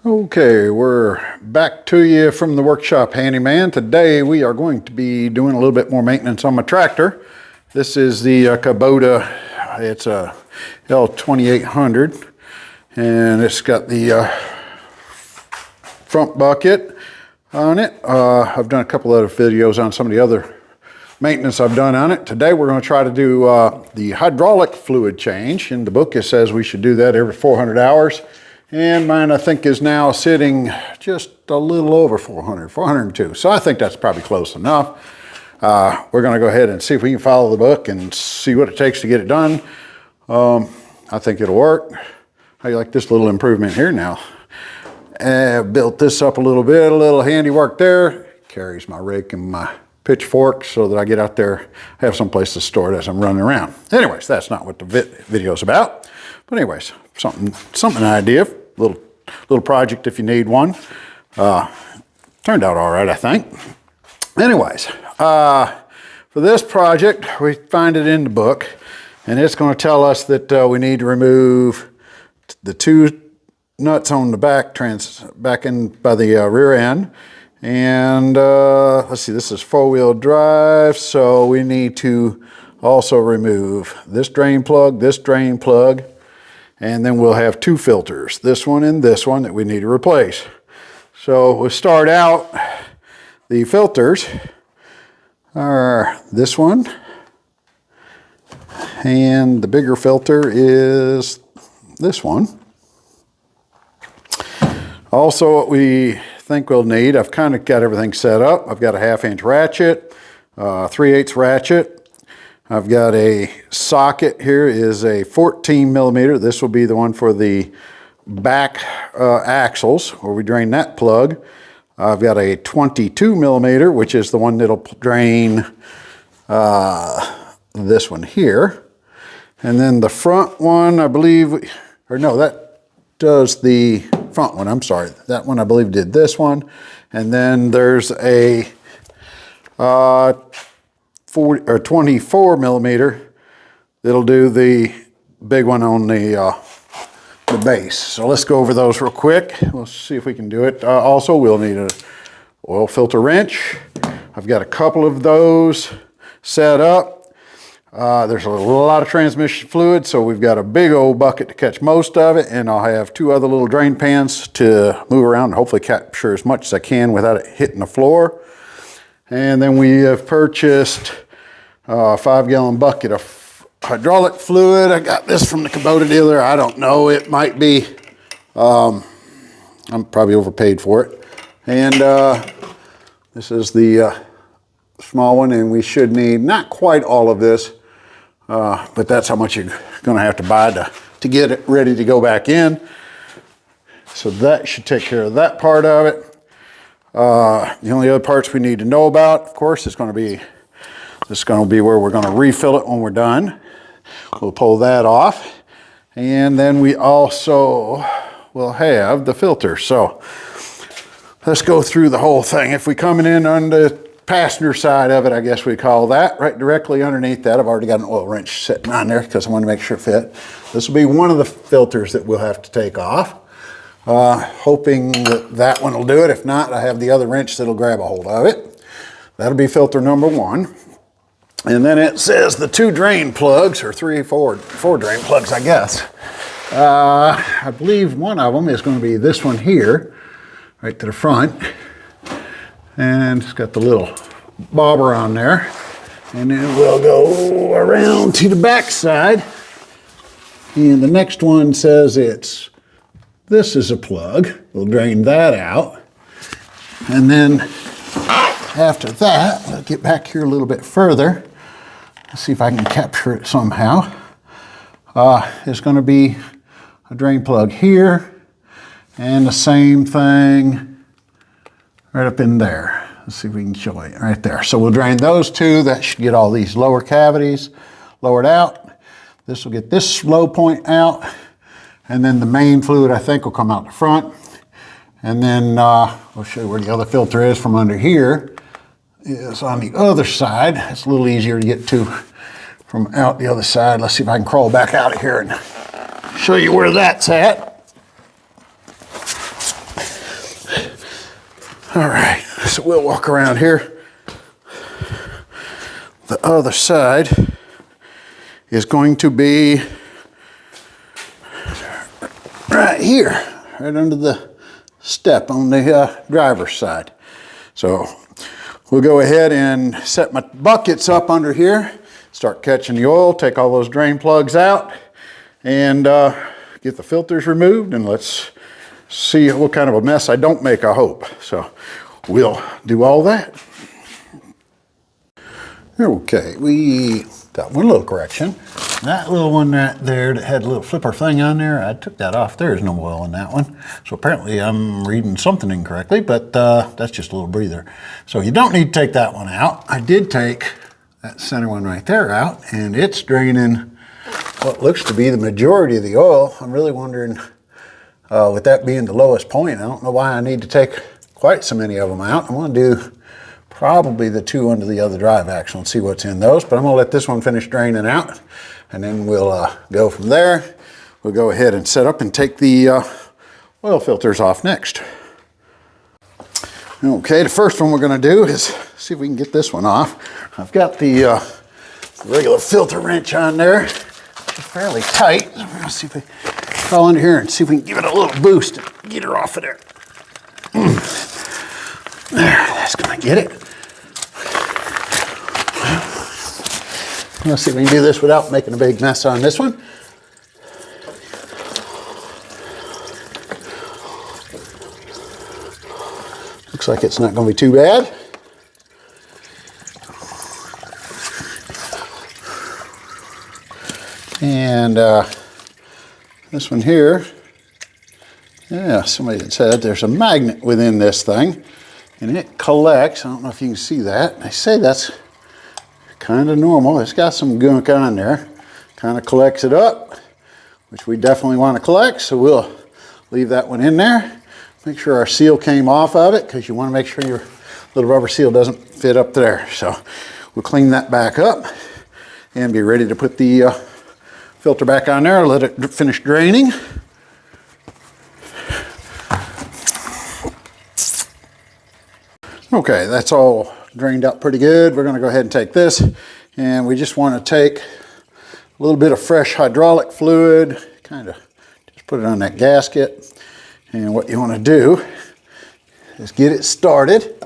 Okay, we're back to you from the workshop, Handyman. Today we are going to be doing a little bit more maintenance on my tractor. This is the Kubota, it's a L2800, and it's got the front bucket on it. I've done a couple other videos on some of the other maintenance I've done on it. Today we're going to try to do the hydraulic fluid change. In the book it says we should do that every 400 hours. And mine, I think, is now sitting just a little over 402. So I think that's probably close enough. We're going to go ahead and see if we can follow the book and see what it takes to get it done. I think it'll work. How you like this little improvement here now? Built this up a little bit, a little handiwork there. Carries my rake and my pitchfork so that I get out there, have some place to store it as I'm running around. Anyways, that's not what the video's about. But anyways, something idea. Little project if you need one. Turned out all right, I think. Anyways, for this project, we find it in the book, and it's going to tell us that we need to remove the two nuts on the back end by the rear end. And let's see, this is four-wheel drive, so we need to also remove this drain plug, and then we'll have two filters, this one and this one, that we need to replace. So we'll start out, the filters are this one, and the bigger filter is this one. Also, what we think we'll need, I've kind of got everything set up. I've got a 1/2-inch ratchet, 3/8 ratchet. I've got a socket here, is a 14 millimeter. This will be the one for the back axles, where we drain that plug. I've got a 22 millimeter, which is the one that'll drain this one here. And then the front one, I believe, or no, that does the front one, I'm sorry. That one I believe did this one. And then there's a 24 millimeter that'll do the big one on the base. So let's go over those real quick. We'll see if we can do it. Also, we'll need an oil filter wrench. I've got a couple of those set up. There's a lot of transmission fluid, so we've got a big old bucket to catch most of it, and I'll have two other little drain pans to move around and hopefully capture as much as I can without it hitting the floor. And then we have purchased a 5-gallon bucket of hydraulic fluid. I got this from the Kubota dealer. I don't know, it might be, I'm probably overpaid for it. And this is the small one, and we should need not quite all of this, but that's how much you're gonna have to buy to get it ready to go back in. So that should take care of that part of it. The only other parts we need to know about, of course, is going to be where we're going to refill it when we're done. We'll pull that off. And then we also will have the filter. So let's go through the whole thing. If we coming in on the passenger side of it, I guess we call that, right directly underneath that, I've already got an oil wrench sitting on there because I want to make sure it fit. This will be one of the filters that we'll have to take off. Hoping that one will do it. If not, I have the other wrench that'll grab a hold of it. That'll be filter number one. And then it says the two drain plugs, or four drain plugs, I guess. I believe one of them is going to be this one here, right to the front. And it's got the little bobber on there. And then we'll go around to the back side. And the next one says this is a plug. We'll drain that out. And then after that, we'll get back here a little bit further. Let's see if I can capture it somehow. It's going to be a drain plug here, and the same thing right up in there. Let's see if we can show it right there. So we'll drain those two. That should get all these lower cavities lowered out. This will get this low point out. And then the main fluid, I think, will come out the front. And then I'll show you where the other filter is from under here. Is on the other side. It's a little easier to get to from out the other side. Let's see if I can crawl back out of here and show you where that's at. All right, so we'll walk around here. The other side is going to be right here, right under the step on the driver's side. So we'll go ahead and set my buckets up under here, start catching the oil, take all those drain plugs out, and get the filters removed, and let's see what kind of a mess I don't make, I hope. So we'll do all that. Okay, we got one little correction. That little one right there that had a little flipper thing on there, I took that off. There's no oil in that one. So apparently I'm reading something incorrectly, but that's just a little breather. So you don't need to take that one out. I did take that center one right there out, and it's draining what looks to be the majority of the oil. I'm really wondering, with that being the lowest point, I don't know why I need to take quite so many of them out. I'm gonna do probably the two under the other drive axle and see what's in those, but I'm gonna let this one finish draining out, and then we'll go from there. We'll go ahead and set up and take the oil filters off next. Okay, the first one we're gonna do is see if we can get this one off. I've got the regular filter wrench on there. It's fairly tight. We're gonna see if we crawl under here and see if we can give it a little boost and get her off of there. There, that's gonna get it. Let's see if we can do this without making a big mess on this one. Looks like it's not going to be too bad. And this one here, yeah, somebody had said there's a magnet within this thing, and it collects. I don't know if you can see that. They say that's kind of normal. It's got some gunk on there, kind of collects it up, which we definitely want to collect, so we'll leave that one in there. Make sure our seal came off of it, because you want to make sure your little rubber seal doesn't fit up there. So we'll clean that back up and be ready to put the filter back on there, let it finish draining. Okay, that's all drained out pretty good. We're going to go ahead and take this, and we just want to take a little bit of fresh hydraulic fluid, kind of just put it on that gasket. And what you want to do is get it started.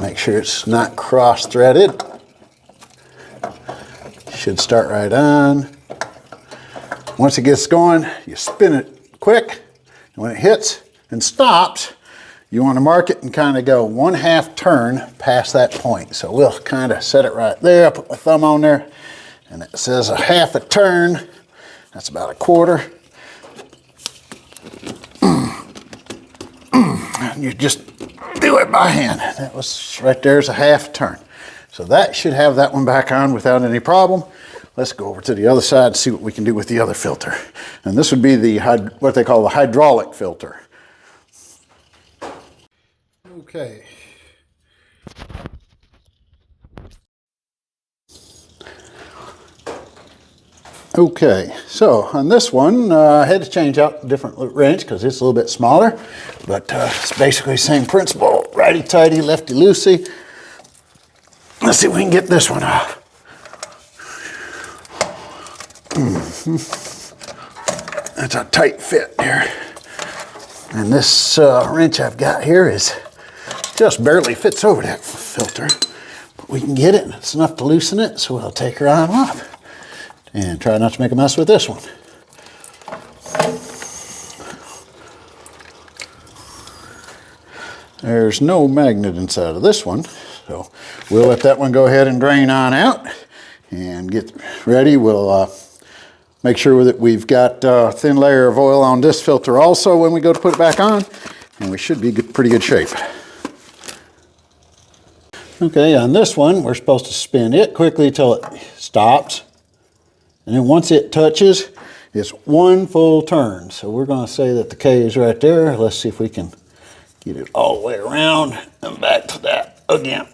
Make sure it's not cross-threaded. Should start right on. Once it gets going, you spin it quick, and when it hits and stops, you want to mark it and kind of go 1/2 turn past that point. So we'll kind of set it right there. I'll put my thumb on there, and it says 1/2 turn. That's about 1/4. And you just do it by hand. That was right there's 1/2 turn. So that should have that one back on without any problem. Let's go over to the other side and see what we can do with the other filter. And this would be the what they call the hydraulic filter. Okay. Okay, so on this one, I had to change out a different wrench because it's a little bit smaller, but it's basically the same principle, righty-tighty, lefty-loosey. Let's see if we can get this one off. That's a tight fit there. And this wrench I've got here is just barely fits over that filter, but we can get it, and it's enough to loosen it, so we'll take her on off. And try not to make a mess with this one. There's no magnet inside of this one, so we'll let that one go ahead and drain on out and get ready. We'll make sure that we've got a thin layer of oil on this filter also when we go to put it back on, and we should be pretty good shape. Okay, on this one, we're supposed to spin it quickly till it stops. And then once it touches, it's 1 full turn. So we're going to say that the K is right there. Let's see if we can get it all the way around and back to that again.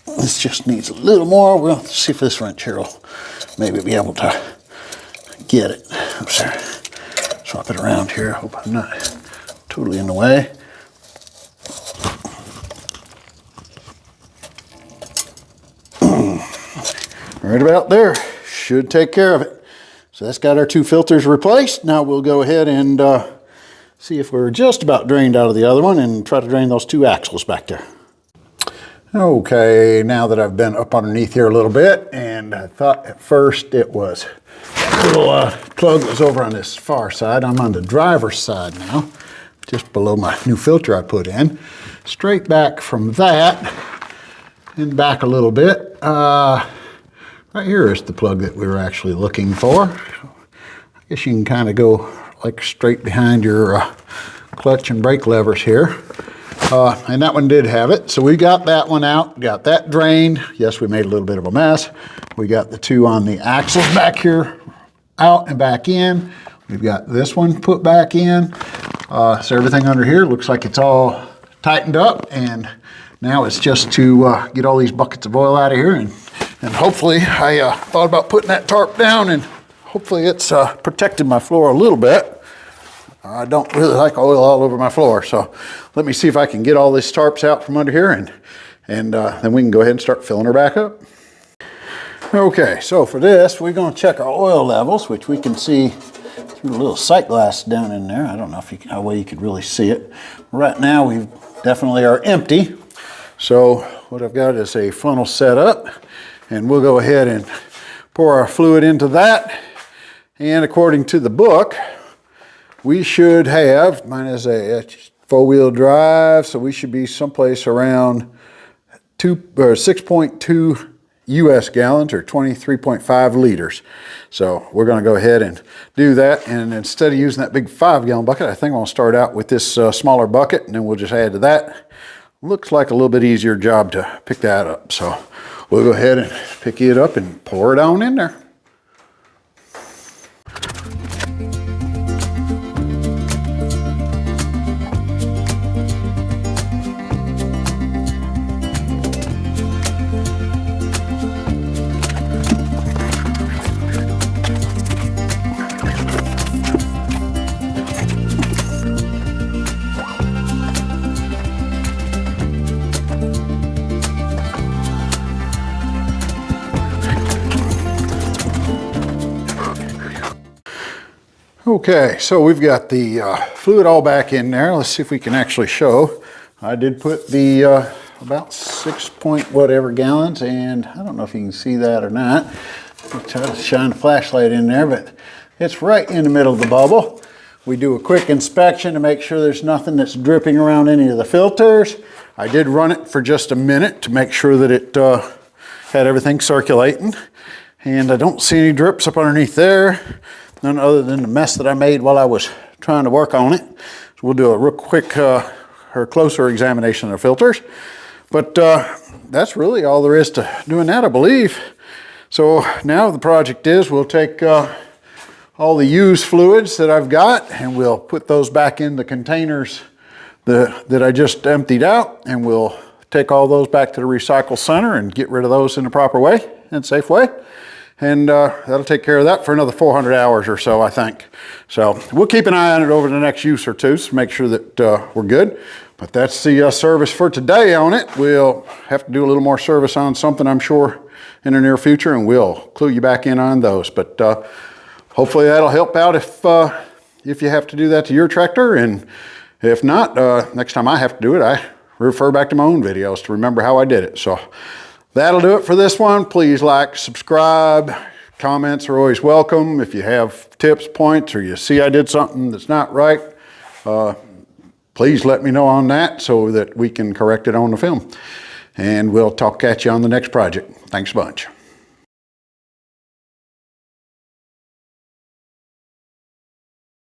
This just needs a little more. We'll see if this wrench here will maybe be able to get it. I'm sorry. Swap it around here. I hope I'm not totally in the way. Right about there. Should take care of it. So that's got our 2 filters replaced. Now we'll go ahead and see if we're just about drained out of the other one and try to drain those 2 axles back there. Okay, now that I've been up underneath here a little bit, and I thought at first it was a little plug that was over on this far side. I'm on the driver's side now, just below my new filter I put in. Straight back from that and back a little bit. Right here is the plug that we were actually looking for. I guess you can kind of go like straight behind your clutch and brake levers here. And that one did have it. So we got that one out, got that drained. Yes, we made a little bit of a mess. We got the 2 on the axles back here out and back in. We've got this one put back in. So everything under here looks like it's all tightened up, and now it's just to get all these buckets of oil out of here, and hopefully I thought about putting that tarp down, and hopefully it's protected my floor a little bit. I don't really like oil all over my floor, so let me see if I can get all these tarps out from under here, and then we can go ahead and start filling her back up. Okay, so for this, we're going to check our oil levels, which we can see through the little sight glass down in there. I don't know if how well you could really see it. Right now, we definitely are empty. So what I've got is a funnel set up, and we'll go ahead and pour our fluid into that. And according to the book, we should have, mine is a 4-wheel drive, so we should be someplace around 6.2 US gallons, or 23.5 liters. So we're going to go ahead and do that, and instead of using that big 5-gallon bucket, I think I'm going to start out with this smaller bucket, and then we'll just add to that. Looks like a little bit easier job to pick that up. So we'll go ahead and pick it up and pour it on in there. Okay, so we've got the fluid all back in there. Let's see if we can actually show. I did put the about 6 point whatever gallons, and I don't know if you can see that or not. I'll try to shine the flashlight in there, but it's right in the middle of the bubble. We do a quick inspection to make sure there's nothing that's dripping around any of the filters. I did run it for just a minute to make sure that it had everything circulating, and I don't see any drips up underneath there. None other than the mess that I made while I was trying to work on it. So we'll do a real quick or closer examination of the filters. But that's really all there is to doing that, I believe. So now the project is we'll take all the used fluids that I've got, and we'll put those back in the containers that I just emptied out, and we'll take all those back to the recycle center and get rid of those in the proper way and safe way. And that'll take care of that for another 400 hours or so, I think. So we'll keep an eye on it over the next use or two to make sure that we're good. But that's the service for today on it. We'll have to do a little more service on something, I'm sure, in the near future, and we'll clue you back in on those. But hopefully that'll help out if you have to do that to your tractor. And if not, next time I have to do it, I refer back to my own videos to remember how I did it. So that'll do it for this one. Please like, subscribe. Comments are always welcome. If you have tips, points, or you see I did something that's not right, please let me know on that so that we can correct it on the film. And we'll catch you on the next project. Thanks a bunch.